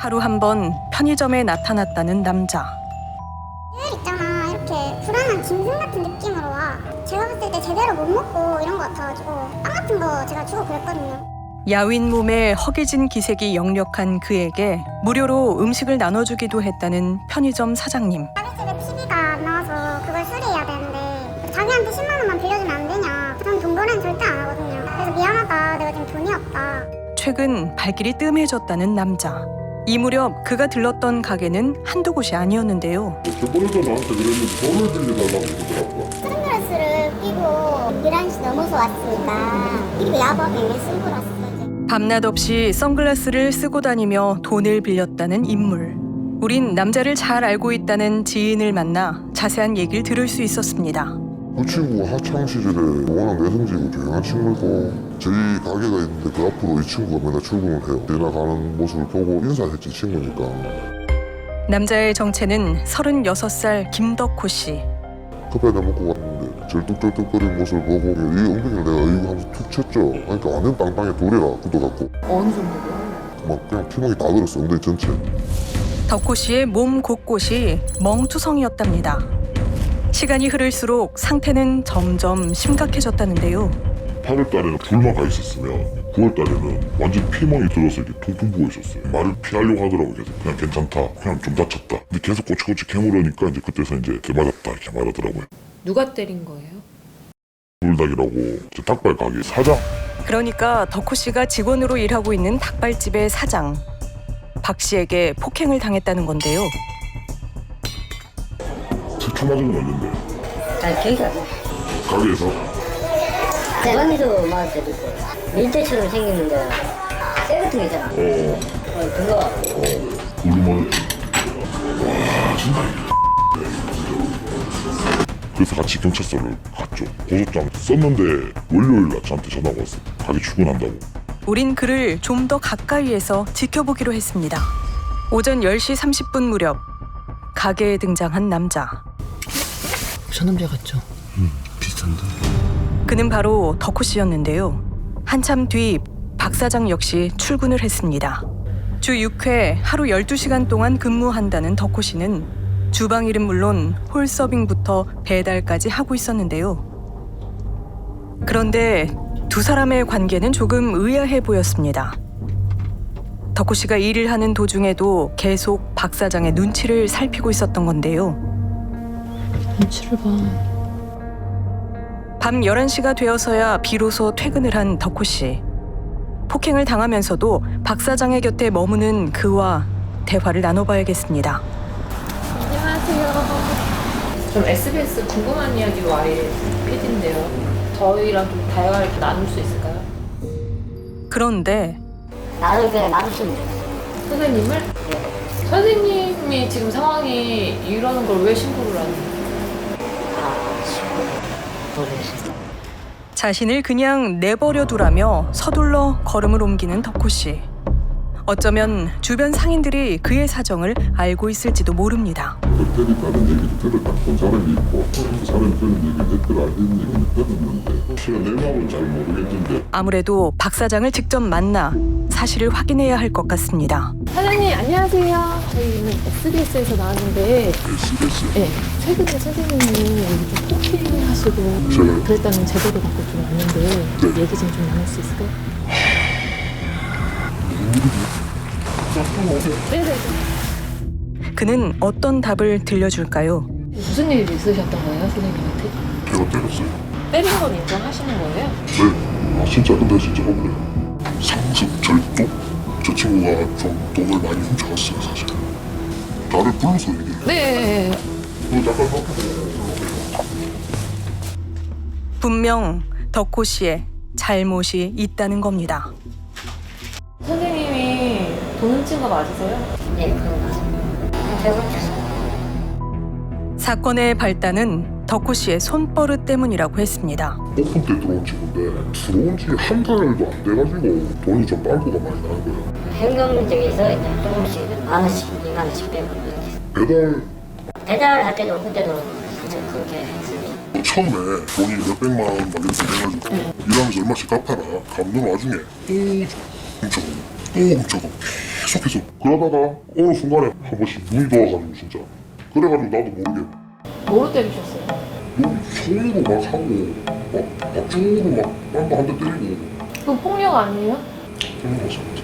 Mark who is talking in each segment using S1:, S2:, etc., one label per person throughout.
S1: 하루 한 번 편의점에 나타났다는 남자.
S2: 일 있잖아, 이렇게 불안한 짐승 같은 느낌으로 와. 제가 봤을 때 제대로 못 먹고 이런 거 같아가지고 빵 같은 거 제가 주고 그랬거든요.
S1: 야윈 몸에 허기진 기색이 역력한 그에게 무료로 음식을 나눠주기도 했다는 편의점 사장님.
S2: 자기 집에 TV가 안 나와서 그걸 수리해야 되는데 자기한테 10만 원만 빌려주면 안 되냐. 전 돈 벌이는 절대 안 하거든요. 그래서 미안하다, 내가 지금 돈이 없다.
S1: 최근 발길이 뜸해졌다는 남자. 이 무렵 그가 들렀던 가게는 한두 곳이 아니었는데요.
S3: 저번에도 나한테 그랬는데 돈을 빌려달라고 그러더라고.
S2: 선글라스를 끼고 11시 넘어서 왔으니까 이거 야밤에 쓴 거라서.
S1: 밤낮 없이 선글라스를 쓰고 다니며 돈을 빌렸다는 인물. 우린 남자를 잘 알고 있다는 지인을 만나 자세한 얘기를 들을 수 있었습니다.
S3: 그 친구가 학창시절에 워낙 내성적이고 조용한 친구고 저희 가게가 있는데 그 앞으로 이 친구가 맨날 출근을 해요. 지나가는 모습을 보고 인사했지 친구니까.
S1: 남자의 정체는 36살 김덕호 씨.
S3: 커피에다 먹고 갔는데 절뚝절뚝거리는 모습을 보고 이 엉덩이를 내가 이거 하면서 툭 쳤죠. 그러니까 완전 빵빵에 돌이라 굳어갖고
S4: 어느 정도요?
S3: 막 그냥 피멍이 다 들었어 엉덩이 전체.
S1: 덕호 씨의 몸 곳곳이 멍투성이었답니다. 시간이 흐를수록 상태는 점점 심각해졌다는데요.
S3: 8월달에는 불만 가 있었으면 9월달에는 완전 피멍이 들어서 이렇게 퉁퉁 부어 있었어요. 말을 피하려고 하더라고요. 계속 그냥 괜찮다, 그냥 좀 다쳤다. 근데 계속 꼬치꼬치 캐물으니까 이제 그때서 이제 개 맞았다 이렇게 말하더라고요.
S4: 누가 때린 거예요?
S3: 불닭이라고 저 닭발 가게 사장.
S1: 그러니까 덕호 씨가 직원으로 일하고 있는 닭발집의 사장 박 씨에게 폭행을 당했다는 건데요.
S3: 세차 맞은 건 맞는데
S5: 아, 기억이 안 나.
S3: 가게에서
S5: 대방에서 맞을 때도 있고 밀대처럼 생겼는데 쇠 같은 거 있잖아. 그거
S3: 울리면 와 진짜. 그래서 같이 경찰서를 갔죠. 고소장 썼는데 월요일날 저한테 전화가 왔어요. 가게 출근한다고.
S1: 우린 그를 좀 더 가까이에서 지켜보기로 했습니다. 오전 10시 30분 무렵 가게에 등장한 남자.
S4: 저 남자 같죠?
S3: 비슷한데.
S1: 그는 바로 덕호 씨였는데요. 한참 뒤 박 사장 역시 출근을 했습니다. 주 6회 하루 12시간 동안 근무한다는 덕호 씨는 주방 일은 물론 홀 서빙부터 배달까지 하고 있었는데요. 그런데 두 사람의 관계는 조금 의아해 보였습니다. 덕호 씨가 일을 하는 도중에도 계속 박 사장의 눈치를 살피고 있었던 건데요.
S4: 눈치를 봐.
S1: 밤 11시가 되어서야 비로소 퇴근을 한 덕호 씨. 폭행을 당하면서도 박 사장의 곁에 머무는 그와 대화를 나눠봐야겠습니다.
S4: 좀 SBS 궁금한 이야기 와일 PD인데요. 저희랑 좀 대화를 나눌 수 있을까요?
S1: 그런데
S5: 나를 그냥 놔두시면 돼.
S4: 선생님을? 선생님이 지금 상황이 이러는 걸 왜 신고를 안 해요?
S5: 모르겠어.
S1: 자신을 그냥 내버려 두라며 서둘러 걸음을 옮기는 덕호 씨. 어쩌면 주변 상인들이 그의 사정을 알고 있을지도 모릅니다.
S3: 때렸다는 얘기도 들었다. 본 사람이 있고 그 사람이 그런 얘기를 했더라 안 했는 얘기는 들었는데 제가 내 마음은 잘 모르겠는데
S1: 아무래도 박 사장을 직접 만나 사실을 확인해야 할 것 같습니다.
S6: 사장님 안녕하세요. 저희는 SBS에서 나왔는데
S3: SBS
S6: 네, 최근에 선생님이 여기 좀 폭행하시고
S3: 제가
S6: 그랬다는 제보를 받고 좀 왔는데 얘기 좀 나눌 수 있을까요? 네네.
S1: 그는 어떤 답을 들려줄까요?
S6: 무슨 일 있으셨던 거예요, 선생님한테?
S3: 걔가 때렸어요.
S6: 때린 건 인정하시는 거예요?
S3: 네. 아 진짜 근데 진짜 억울해요. 상습 절도? 저 친구가 좀 돈을 많이 훔쳐갔어요 사실. 나를 불러서 얘기해.
S6: 네.
S3: 잠깐 바꾸고.
S1: 분명 덕호 씨의 잘못이 있다는 겁니다.
S4: 선생님이 돈 훔친 거 맞으세요?
S5: 네, 그런 거 같습니다. 배고팠어.
S1: 사건의 발단은 덕호 씨의 손버릇 때문이라고 했습니다.
S3: 오픈 때 들어온 친구인데 들어온 지 한 달도 안 돼가지고 돈이 좀 빵꾸가 많이 나는 거예요.
S5: 현금 문제에서 이제 조금씩 10,000원씩, 20,000원씩 빼고 이렇게. 배달할 때도 그때도 이제 그렇게 했습니다.
S3: 처음에 돈이 몇백만 원 막 이렇게 돼가지고 일하면서 얼마씩 갚아라. 갚는 와중에 또 훔쳐가고 훔쳐서 계속해서 그러다가 어느 순간에 한 번씩 눈이 돌아가지고 진짜 그래가지고 나도 모르게
S4: 뭐로 때리셨어요?
S3: 너무 손으로 막 하고 막 박중으로 막 빵도 한 대 때리고
S4: 그건 폭력 아니에요?
S3: 그런 거 진짜.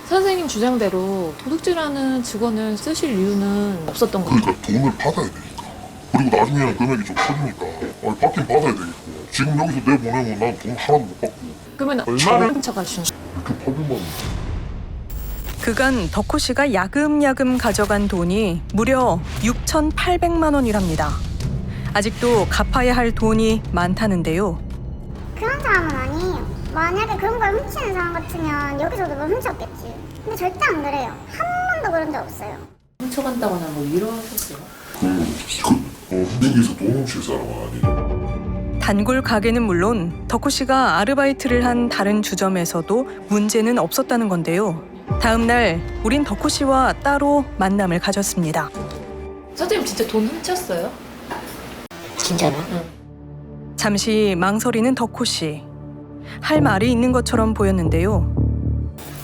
S6: 선생님 주장대로 도둑질하는 직원을 쓰실 이유는 없었던 거예요.
S3: 그러니까 돈을 받아야 되니까. 그리고 나중에는 금액이 좀 커지니까 아니 받긴 받아야 되겠고 지금 여기서 내보내면 난 돈 하나도 못 받고
S6: 그러면
S3: 얼마를?
S6: 훔쳐가신
S3: 이렇게 800만 원.
S1: 그간 덕호 씨가 야금야금 가져간 돈이 무려 6,800만 원이랍니다. 아직도 갚아야 할 돈이 많다는데요.
S2: 그런 사람은 아니에요. 만약에 그런 걸 훔치는 사람 같으면 여기서도 뭘 훔쳤겠지. 근데 절대 안 그래요. 한 번도 그런 적 없어요.
S4: 훔쳐간다거나 뭐 이러셨어요?
S3: 여기서 돈 훔칠 사람은 아니에요.
S1: 단골 가게는 물론 덕호 씨가 아르바이트를 한 다른 주점에서도 문제는 없었다는 건데요. 다음 날 우린 덕호 씨와 따로 만남을 가졌습니다.
S4: 선생님 진짜 돈 훔쳤어요?
S5: 진짜로?
S1: 잠시 망설이는 덕호 씨. 할 말이 있는 것처럼 보였는데요.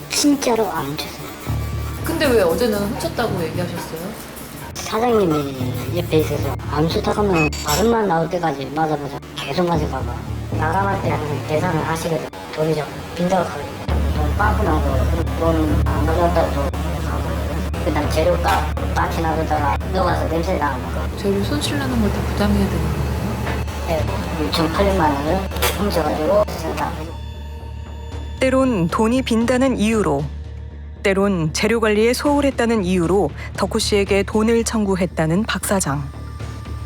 S5: 진짜로 안 훔쳤어요.
S4: 근데 왜 어제는 훔쳤다고 얘기하셨어요?
S5: 사장님이 옆에 있어서 암수탁 하면 발음만 나올 때까지 맞아보자. 계속 맞을까봐. 나가할 때 항상 계산을 하시거든. 돈이 좀 빈다고 하거든요. 돈 빠꾸 나도 돈 안 가져왔다고 그 다음 재료값 빠치 놔두다가 녹아서 냄새 나는 거.
S6: 재료 손실나는 걸 다 부담해야 되는 거예요.
S5: 네, 6,800만 원을 훔쳐가지고 다
S1: 때론 돈이 빈다는 이유로, 때론 재료 관리에 소홀했다는 이유로 덕호 씨에게 돈을 청구했다는 박 사장.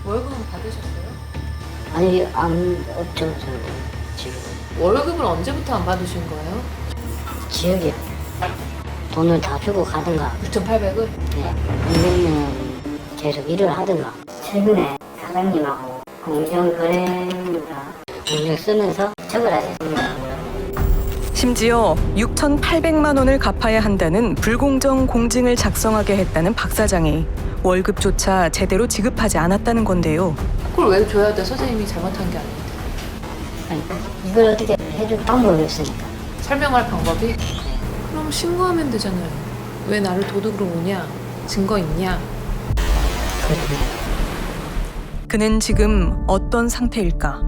S4: 월급은 받으셨어요?
S5: 아니 안 없죠 저는 지금.
S4: 월급을 언제부터 안 받으신 거예요?
S5: 지역이요. 돈을 다 주고 가든가
S4: 6,800을?
S5: 네, 아니면 계속 일을 하든가. 최근에 사장님하고 공정거래인가 공정 쓰면서 적을 하셨습니다.
S1: 심지어 6,800만 원을 갚아야 한다는 불공정 공증을 작성하게 했다는 박 사장이 월급조차 제대로 지급하지 않았다는 건데요.
S4: 그걸 왜 줘야 돼? 선생님이 잘못한 게 아닌데.
S5: 아니, 이걸 어떻게 해줄 방법이 없으니까.
S4: 설명할 방법이?
S6: 그럼 신고하면 되잖아요. 왜 나를 도둑으로 오냐? 증거 있냐?
S1: 그는 지금 어떤 상태일까?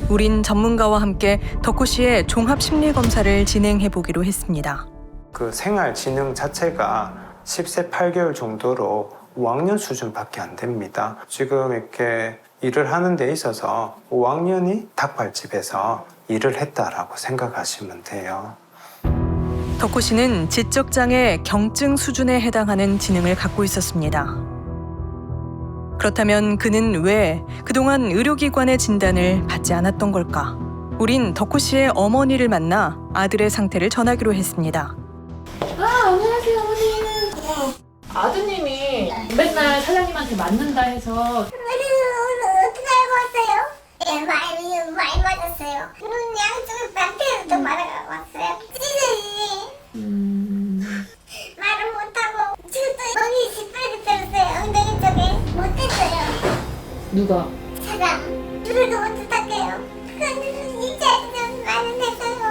S1: 우린 전문가와 함께 덕호 씨의 종합 심리 검사를 진행해 보기로 했습니다.
S7: 그 생활 지능 자체가 10세 8개월 정도로 5학년 수준밖에 안 됩니다. 지금 이렇게 일을 하는 데 있어서 5학년이 닭발집에서 일을 했다라고 생각하시면 돼요.
S1: 덕호 씨는 지적장애 경증 수준에 해당하는 지능을 갖고 있었습니다. 그렇다면 그는 왜 그동안 의료기관의 진단을 받지 않았던 걸까? 우린 덕호 씨의 어머니를 만나 아들의 상태를 전하기로 했습니다.
S4: 안녕하세요, 어머니. 아드님이 맨날 사장님한테 맞는다 해서
S2: 어떻게 알고 왔어요? 예, 많이 맞았어요. 눈 양쪽 상태에서도 맞아가 왔어요. 찢어지지. 말을 못하고 지금도 눈이 시뻘게 떨었어요. 엉덩이 쪽에 못했어요.
S4: 누가?
S2: 사장 눈을도 못 부탁해요. 그건 이제는 많은 했어요.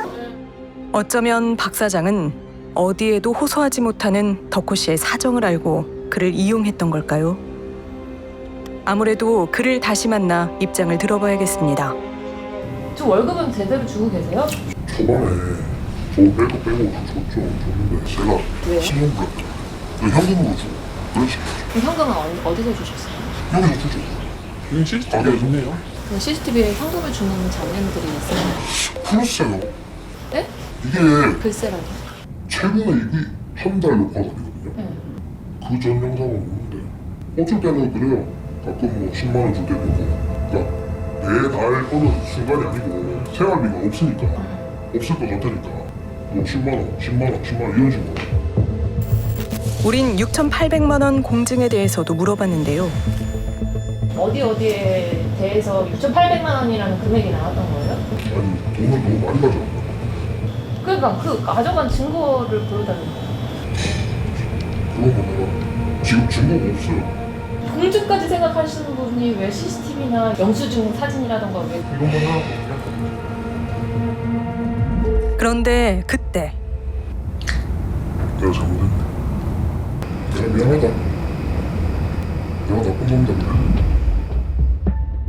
S1: 어쩌면 박 사장은 어디에도 호소하지 못하는 덕호 씨의 사정을 알고 그를 이용했던 걸까요? 아무래도 그를 다시 만나 입장을 들어봐야겠습니다.
S4: 저 월급은 제대로 주고 계세요?
S3: 초반에 저 빼고 줬는데 제가
S4: 왜요?
S3: 신용불 현금으로 주고 그렇지
S4: 그럼 현금은 어디서 주셨어요?
S3: 여기서 주죠.
S8: 여기 CCTV가 있네요.
S6: 그럼 CCTV에 현금을 주는 장면들이 있어요.
S3: 글쎄요.
S4: 네?
S3: 이게
S6: 글쎄라니.
S3: 최근에 이게 한 달 녹화거든요.
S4: 네.
S3: 그 전 영상은 없는데 어쩔 때는 그래요. 가끔 뭐 10만 원 줄 때도 있고. 그러니까 배달 어느 순간이 아니고 생활비가 없으니까 없을 것 같으니까 뭐 10만 원, 10만 원, 10만 원 이런 식으로.
S1: 우린 6,800만 원 공증에 대해서도 물어봤는데요.
S4: 어디에 대해서 6,800만 원이라는 금액이 나왔던 거예요?
S3: 아니 돈을 너무 많이 가져왔나?
S4: 그러니까 그 가져간 증거를 보여달라는 거예요.
S3: 그런 거 내가 지금 증거가 없어요.
S4: 공증까지 생각하시는 분이 왜 CCTV나 영수증 사진이라던가 왜
S3: 이것만 해갖고 그냥
S1: 그런데 그때
S3: 내가 잘못했네. 내가 미안하다. 내가 나쁜 놈이다.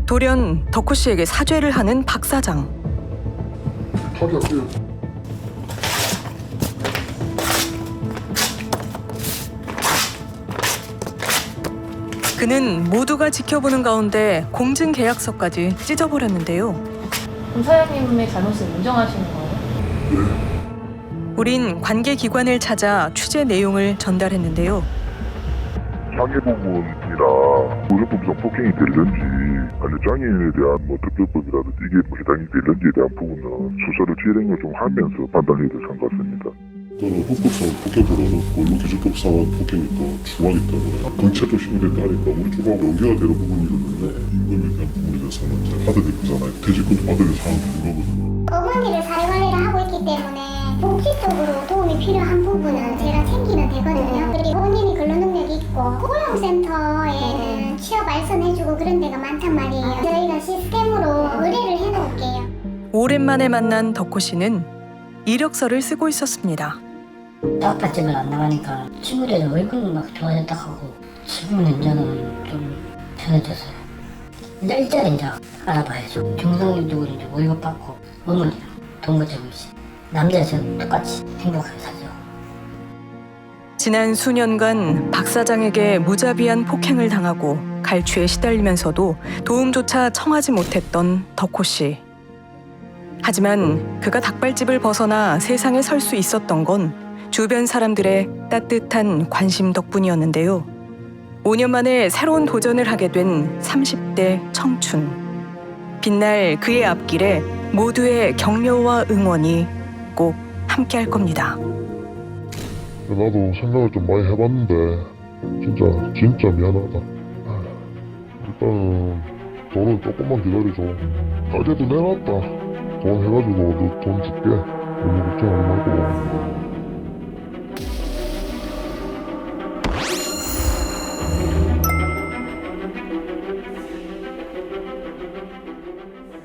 S1: 돌연 덕호 씨에게 사죄를 하는 박 사장.
S3: 탈의할게요.
S1: 그는 모두가 지켜보는 가운데 공증 계약서까지 찢어버렸는데요.
S4: 그럼 사장님의 잘못을 인정하시는 거예요?
S1: 우린 관계기관을 찾아 취재 내용을 전달했는데요.
S3: 장애 부분이나 고정법상 폭행이 되는지 아니 장애인에 대한 뭐 특별법이라든지 이게 뭐 해당이 되는지에 대한 부분은 수사를 진행을 좀 하면서 판단해야 될 것 같습니다. 저는 헌법상 폭행보다는 근로기준법상 폭행이 더 중하기 때문에 근체도 시민에 따르니까 우리 쪽하고 연계가 되는 부분이 있는데 임금에 대한 부분에 대해서는 이제 받아야 되잖아요. 퇴직금도 받아야 될 상황이 그거거든요.
S2: 어머니를 사회관리를 하고 있기 때문에 복지적으로 도움이 필요한 부분은 제가 챙기면 되거든요. 그리고 본인이 근로능력이 있고 고용센터에는 취업 알선해주고 그런 데가 많단 말이에요. 저희가 시스템으로 의뢰를 해놓을게요.
S1: 오랜만에 만난 덕호 씨는 이력서를 쓰고 있었습니다.
S5: 아파트면 안 나가니까 친구들이 얼굴 막 좋아졌다 하고 지금은 이제는 좀 편해졌어요. 이제 일자리 이제 알아봐야죠. 중상적으로 이제 월급 받고 어머니랑 동거제고 있이 남자처럼 똑같이 행복하게 살죠.
S1: 지난 수년간 박 사장에게 무자비한 폭행을 당하고 갈취에 시달리면서도 도움조차 청하지 못했던 덕호 씨. 하지만 그가 닭발집을 벗어나 세상에 설 수 있었던 건 주변 사람들의 따뜻한 관심 덕분이었는데요. 5년 만에 새로운 도전을 하게 된 30대 청춘. 빛날 그의 앞길에 모두의 격려와 응원이 꼭 함께할 겁니다.
S3: 나도 생각을 좀 많이 해봤는데 진짜 미안하다. 일단은 돈은 조금만 기다려줘. 가게도 내놨다. 돈 해가지고 너 돈 줄게. 너무 걱정 안 하고.